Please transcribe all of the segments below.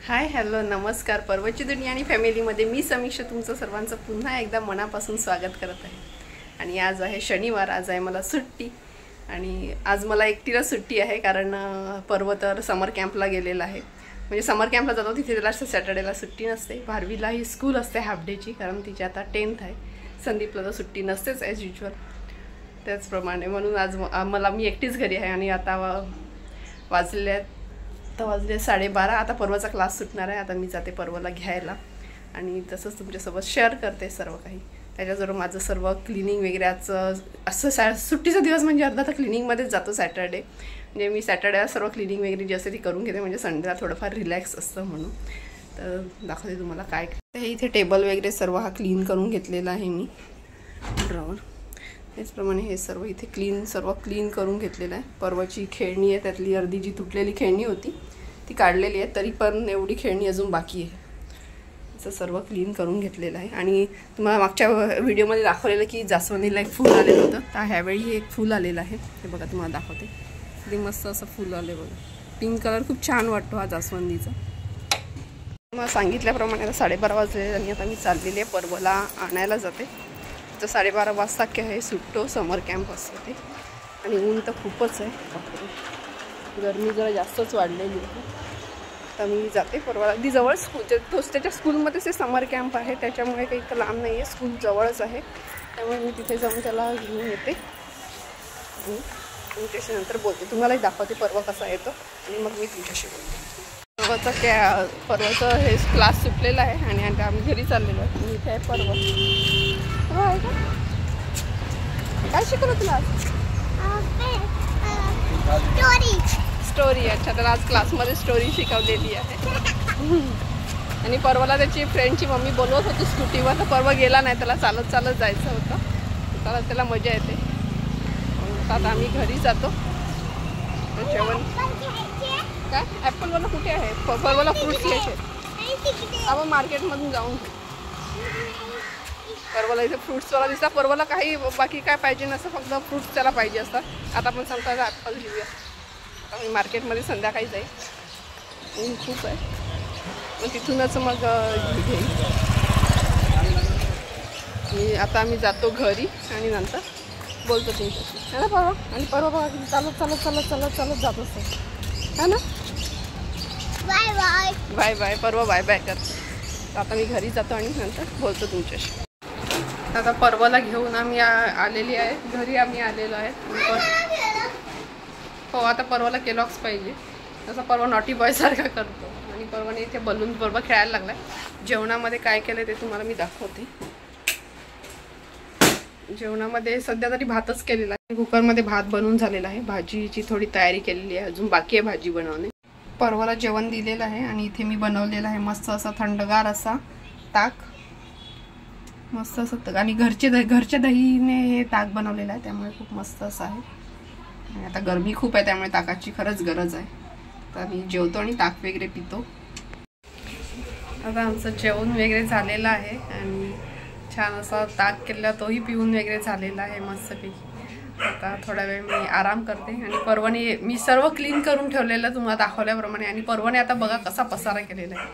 Hi hello नमस्कार. पर्वची दुनिया आणि फॅमिलीमध्ये मी समीक्षा तुमचं सर्वांचं पुन्हा एकदा मनापासून स्वागत करत आहे. आणि आज आहे शनिवार, आज आहे मला सुट्टी. आणि आज मला एकटीला सुट्टी आहे कारण पर्व तर समर कॅम्पला गेलेला आहे. म्हणजे समर कॅम्पला जातो तिथे त्याला सॅटर्डेला सुट्टी नसते. भारवीला ही स्कूल असते हाफ डेची कारण तिची आता 10th आहे. संदीपला तर सुट्टी नसतेच ॲज युजल. त्याचप्रमाणे म्हणून आज मी एकटीच घरी आहे. आणि आता वाजले 12:30. आता पर्वचा क्लास सुटणार आहे. आता मी जाते पर्वला घ्यायला आणि तसंच तुमच्यासोबत शेअर करते सर्व काही. त्याच्याजवळ माझं सर्व क्लिनिंग वगैरे असं सुट्टीचा दिवस म्हणजे अर्धा तर क्लिनिंगमध्येच जातो सॅटर्डे. म्हणजे मी सॅटर्डेला सर्व क्लिनिंग वगैरे जे असते ती करून घेते म्हणजे संडेला थोडंफार रिलॅक्स असतं म्हणून. तर दाखवते तुम्हाला काय. हे इथे टेबल वगैरे सर्व हा क्लीन करून घेतलेला आहे मी ड्रॉवर. त्याचप्रमाणे हे सर्व इथे सर्व क्लीन करून घेतलेलं आहे. पर्वची खेळणी आहे त्यातली अर्धी जी तुटलेली खेळणी होती ती काढलेली आहे. तरी पण एवढी खेळणी अजून बाकी आहे. असं सर्व क्लीन करून घेतलेलं आहे. आणि तुम्हाला मागच्या व्हिडिओमध्ये दाखवलेलं की जास्वंदीला एक फूल आलेलं होतं. तर ह्यावेळी एक फूल आलेलं आहे. हे बघा तुम्हाला दाखवते. किती मस्त असं फूल आले बघा. पिंक कलर खूप छान वाटतो हा जास्वंदीचा. मला सांगितल्याप्रमाणे आता 12:30 वाजले आणि आता मी चाललेली आहे पर्वला आणायला जाते. तर 12:30 वाजता काय आहे सुटतो समर कॅम्प असतो ते. आणि ऊन तर खूपच आहे. गरमी जरा जास्तच वाढलेली आहे. तर मी जाते पर्वाला. अगदी जवळ स्कूल त्याच्या स्कूलमध्येच ते समर कॅम्प आहे त्याच्यामुळे काही तर लांब नाही आहे. स्कूल जवळच आहे त्यामुळे मी तिथे जाऊन त्याला घेऊन येते आणि तुमच्याशी नंतर बोलते. तुम्हालाही दाखवते पर्व कसा येतो आणि मग मी तुमच्याशी बोलते. पर्वाचं हे क्लास सुटलेला आहे आणि आता आम्ही घरी चाललेलो आहे. आणि इथे आहे पर्व. हो आहे का? काय शिकवलं तुला? स्टोरी. अच्छा, तर आज क्लासमध्ये स्टोरी शिकवलेली आहे. आणि पर्वला त्याची फ्रेंडची मम्मी बोलवत होती स्कूटीवर. तर पर्व गेला नाही, त्याला चालत चालत जायचं होतं. त्याला मजा येते. आता आम्ही घरी जातो. जेवण काय ॲपलवाला कुठे आहे? पर्वला फ्रूट्स घ्यायचे. आपण मार्केटमधून जाऊन पर्वला इथे फ्रूट्सवाला दिसला. पर्वला काही बाकी काय पाहिजे नसतं, फक्त फ्रूट्स त्याला पाहिजे असतात. आता आपण सांगतो ॲपल घेऊया. आता मी मार्केटमध्ये संध्याकाळी जाईल. ऊन खूप आहे मग तिथूनच मग घेईन. आता आम्ही जातो घरी आणि नंतर बोलतो तुमच्याशी है ना पर्व. आणि पर्व बघा किती चालत चालत चालत चालत चालत जात असतो है ना. Bye bye. Bye bye. पर्व बाय बाय करतो. आता मी घरी जातो आणि नंतर बोलतो तुमच्याशी. आता पर्वला घेऊन आम्ही आलेली आहे घरी. आम्ही आलेलो आहे. हो, आता पर्वला केलॉक्स पाहिजे. तसा पर्व नॉटी बॉयसारखा करतो. आणि पर्वने इथे बलून पर्व खेळायला लागला. जेवणामध्ये काय केलं ते तुम्हाला मी दाखवते. जेवणामध्ये सध्या तरी भातच केलेला आहे. कुकरमध्ये भात बनवून झालेला आहे. भाजीची थोडी तयारी केलेली आहे. अजून बाकी आहे भाजी बनवणे. पर्वला जेवण दिलेलं आहे आणि इथे मी बनवलेलं आहे मस्त असा थंडगार असा ताक. मस्त असं. आणि घरच्या दहीने हे ताक बनवलेलं आहे त्यामुळे खूप मस्त असं आहे. आणि आता गरमी खूप आहे त्यामुळे ताकाची खरंच गरज आहे. तर मी जेवतो आणि ताक वगैरे पितो. आता आमचं जेवण वगैरे झालेलं आहे आणि छान असा ताक केलेला तोही पिऊन वगैरे झालेला आहे मस्तपैकी. आता थोडा वेळ मी आराम करते. आणि पर्वने मी सर्व क्लीन करून ठेवलेलं तुम्हाला दाखवल्याप्रमाणे. आणि पर्वने आता बघा कसा पसारा केलेला आहे.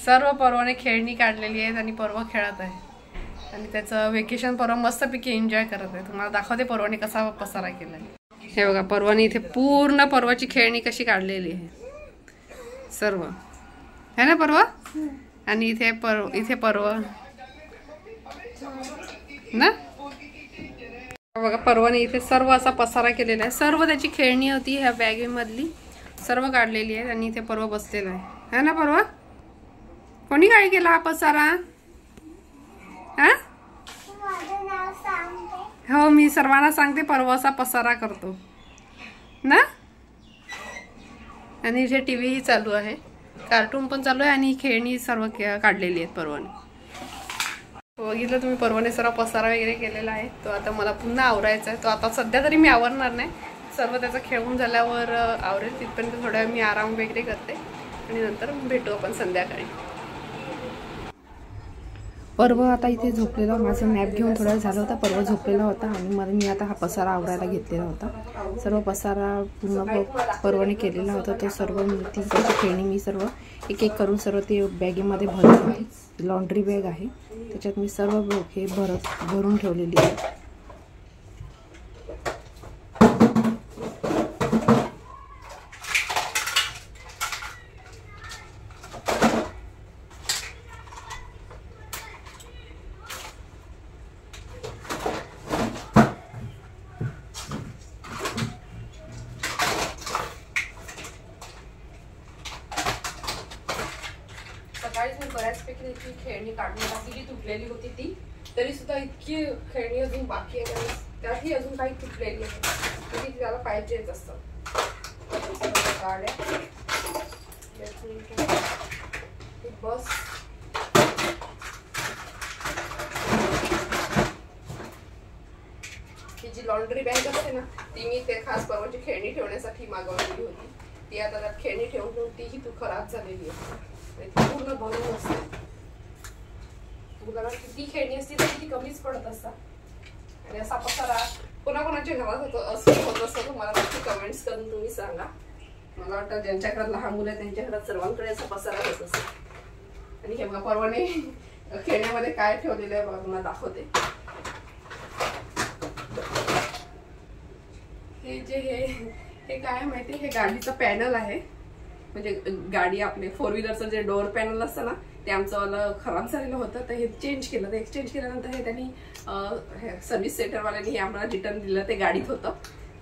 सर्व पर्वने खेळणी काढलेली आहेत आणि पर्व खेळत आहे. आणि त्याचं वेकेशन पर्व मस्तपैकी एन्जॉय करत आहे. तुम्हाला दाखवते पर्वने कसा पसारा केला आहे. हे बघा पर्वने इथे पूर्ण पर्वाची खेळणी कशी काढलेली आहे सर्व है ना पर्व. आणि इथे पर्व ना बघा. पर्वने इथे सर्व असा पसारा केलेला आहे. सर्व त्याची खेळणी होती ह्या बॅगेमधली सर्व काढलेली आहे. आणि इथे पर्व बसलेला आहे है ना पर्व. कोणी काय केला हा पसारा? हा हो, मी सर्वांना सांगते पर्व असा पसारा करतो ना. आणि इथे टीव्हीही चालू आहे, कार्टून पण चालू आहे आणि खेळणी सर्व काढलेली आहेत पर्वने. बघितलं तुम्ही पर्वने सर्व पसारा वगैरे केलेला आहे. तो आता मला पुन्हा आवरायचा आहे. तो आता सध्या तरी मी आवरणार नाही. सर्व त्याचं खेळून झाल्यावर आवरेल. तिथपर्यंत थोड्या मी आराम वगैरे करते आणि नंतर भेटू आपण संध्याकाळी. पर्व आता इथे झोपलेला, माझं नॅप घेऊन थोडा झालं होता, पर्व झोपलेला होता आणि मी आता हा पसारा आवरायला घेतलेला होता. सर्व पसारा पूर्ण पर्वने केलेला होता. तो सर्व ती खेळणी मी सर्व एक एक करून सर्व ते बॅगेमध्ये भरत होती. लॉन्ड्री बॅग आहे, त्याच्यात मी सर्व हे भरून ठेवलेली आहे. सकाळीच मी बऱ्याचपैकी इतकी खेळणी काढून टाकली, जी तुटलेली होती ती. तरी सुद्धा इतकी खेळणी अजून बाकी आहे, त्यातही अजून काही तुटलेली आहे, तरी त्याला पाहिजेच असतं. गाड्या बस ही जी लॉन्ड्री बॅग असते ना, ती मी ते खास पर्वाची खेळणी ठेवण्यासाठी मागवलेली होती. ती आता त्यात खेळणी ठेवून ठेवून तीही तू खराब झालेली आहे, पूर्ण भरून असते. तुला किती खेळणी असती तर किती कमीच पडत असतात. आणि असा पसारा कोणाकोणाच्या घरात होतो असं होत असतं, तुम्हाला नक्की कमेंट्स करून तुम्ही सांगा. मला वाटतं ज्यांच्या घरात लहान मुलं आहे त्यांच्या घरात सर्वांकडे असा पसारा होत असतो. आणि हे बघा पर्वाने खेळण्यामध्ये काय ठेवलेलं आहे बघा, तुम्हाला दाखवते. हे जे हे काय माहिती, हे गाडीचं पॅनल आहे. म्हणजे गाडी आपले 4 व्हीलरचं जे डोअर पॅनल असतं ना, ते आमचं वाला खराब झालेलं होतं, तर हे चेंज केलं. ते एक्सचेंज केल्यानंतर हे त्यांनी सर्व्हिस सेंटरवाल्यांनी हे आम्हाला रिटर्न दिलं. ते गाडीत होतं,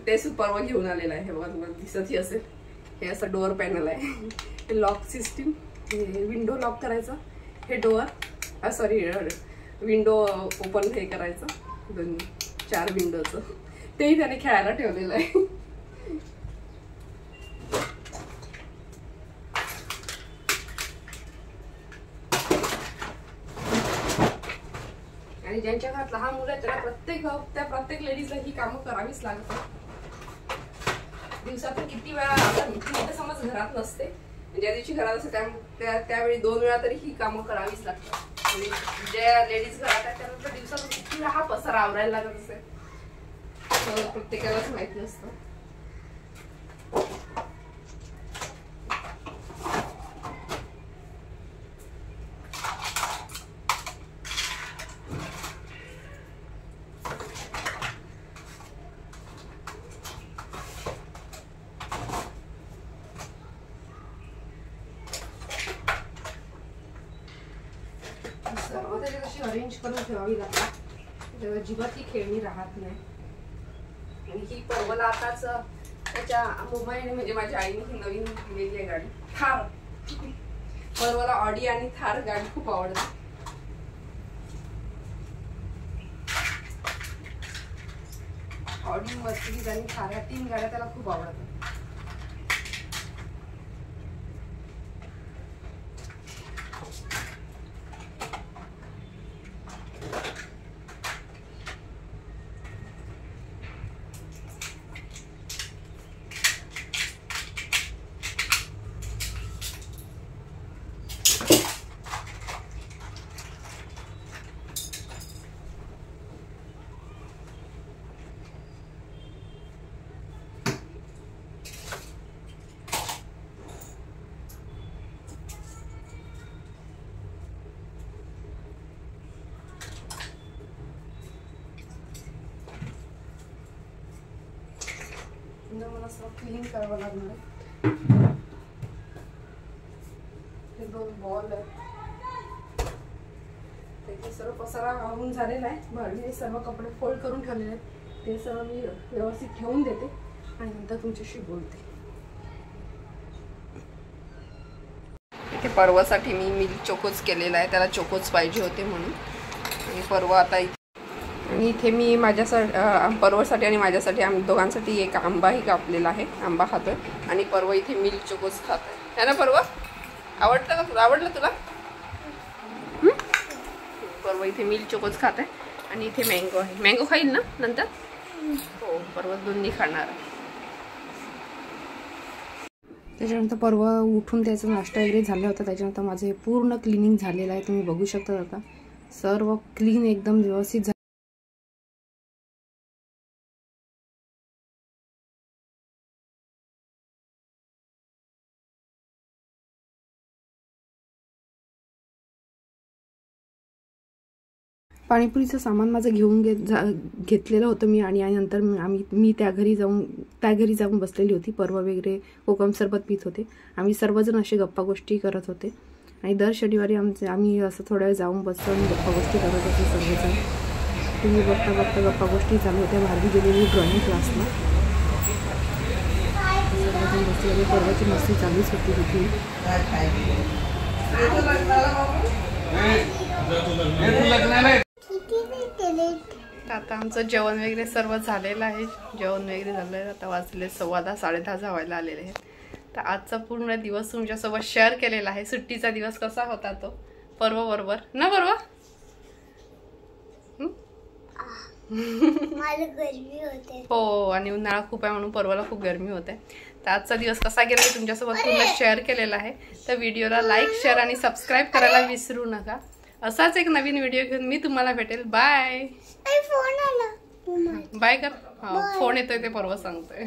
ते परवा घेऊन आलेलं आहे. हे बघा तुम्हाला दिसतही असेल, हे असं डोअर पॅनल आहे. हे लॉक सिस्टीम, हे विंडो लॉक करायचं, हे डोअर सॉरी विंडो ओपन हे करायचं, 4 विंडोचं, तेही त्याने खेळायला ठेवलेलं आहे. आणि ज्यांच्या घरात लहान मुलं आहेत त्याला प्रत्येक लेडीजला ही कामं करावीच लागतात. दिवसातून किती वेळा, आता समज घरात नसते, ज्या दिवशी घरात असते त्यावेळी 2 वेळा तरी ही कामं करावीच लागतात. आणि ज्या लेडीज घरात आहेत त्यांना दिवसातून किती वेळा हा पसारा आवरायला लागत असेल, प्रत्येकालाच माहिती नसतं. सर्व त्याच्यात अशी अरेंज करून ठेवावी लागतात, तेव्हा अजिबात ही खेळणी राहत नाही. आणि ही पर्वला आताच त्याच्या मोबाईल म्हणजे माझ्या आईने ही नवीन दिलेली आहे गाडी थार. पर्वला ऑडी आणि थार गाडी खूप आवडते. ऑडी, मर्सिडीज आणि थार या 3 गाड्या त्याला खूप आवडतात. मला सर्व क्लीन करावं लागणार आहे. हे 2 बॉल आहेत, त्याचे सर्व पसारा आवरून झालेला आहे. भरले सर्व कपडे फोल्ड करून ठेवलेले आहेत, ते सर्व मी व्यवस्थित ठेवून देते आणि नंतर तुमच्याशी बोलते. इथे पर्वासाठी मी मिल्क चोकोच केलेला आहे, त्याला चोकोच पाहिजे होते म्हणून. आणि पर्वा आता आणि इथे मी माझ्यासाठी पर्वसाठी आणि माझ्यासाठी आम्ही दोघांसाठी एक आंबाही कापलेला आहे, आंबा खातोय. आणि पर्व इथे मिल्क चोकोस खात आहे ना. पर्व आवडतं का तुला? आवडलं तुला? पर्व इथे मिल्क चोकोस खात आहे. आणि इथे मँगो आहे, मँगो खाईल ना नंतर? हो, पर्व दोन्ही खाणार आहे. त्याच्यानंतर पर्व उठून त्याचा नाश्ता वगैरे झाला होता. त्याच्यानंतर माझं हे पूर्ण क्लिनिंग झालेलं आहे, तुम्ही बघू शकता. आता सर्व क्लीन एकदम व्यवस्थित झालं. पाणीपुरीचं सामान माझं घेऊन घेतलेलं होतं मी आणि नंतर मी त्या घरी जाऊन बसलेली होती. पर्व वगैरे कोकम सरबत पित होते. आम्ही सर्वजण असे गप्पा गोष्टी करत होते आणि दर शनिवारी आम्ही असं थोड्या वेळ जाऊन बसून गप्पा गोष्टी करत होते सर्वजण. तुम्ही बघता गप्पा गोष्टी चालू होत्या. भारती गेलेली ड्रॉइंग क्लासला. सर्वजण बसलेले पर्वाची मस्ती चालूच होती तिथे. आता आमचं जेवण वगैरे सर्व झालेलं आहे. जेवण वगैरे झालं आहे. आता वाजले 10:15 10:30 व्हायला आलेले आहेत. तर आजचा पूर्ण दिवस तुमच्यासोबत शेअर केलेला आहे. सुट्टीचा दिवस कसा होता तो पर्व बरोबर ना पर्व. मला गरमी होते. हो आणि उन्हाळा खूप आहे म्हणून पर्वाला खूप गरमी होते. तर आजचा दिवस कसा गेला हे तुमच्यासोबत पूर्ण शेअर केलेला आहे. तर व्हिडिओला लाईक शेअर आणि सबस्क्राईब करायला विसरू नका. असाच एक नवीन व्हिडिओ घेऊन मी तुम्हाला भेटेल. बाय. फोन आला. बाय कर. फोन येतोय ते पर्व सांगतोय.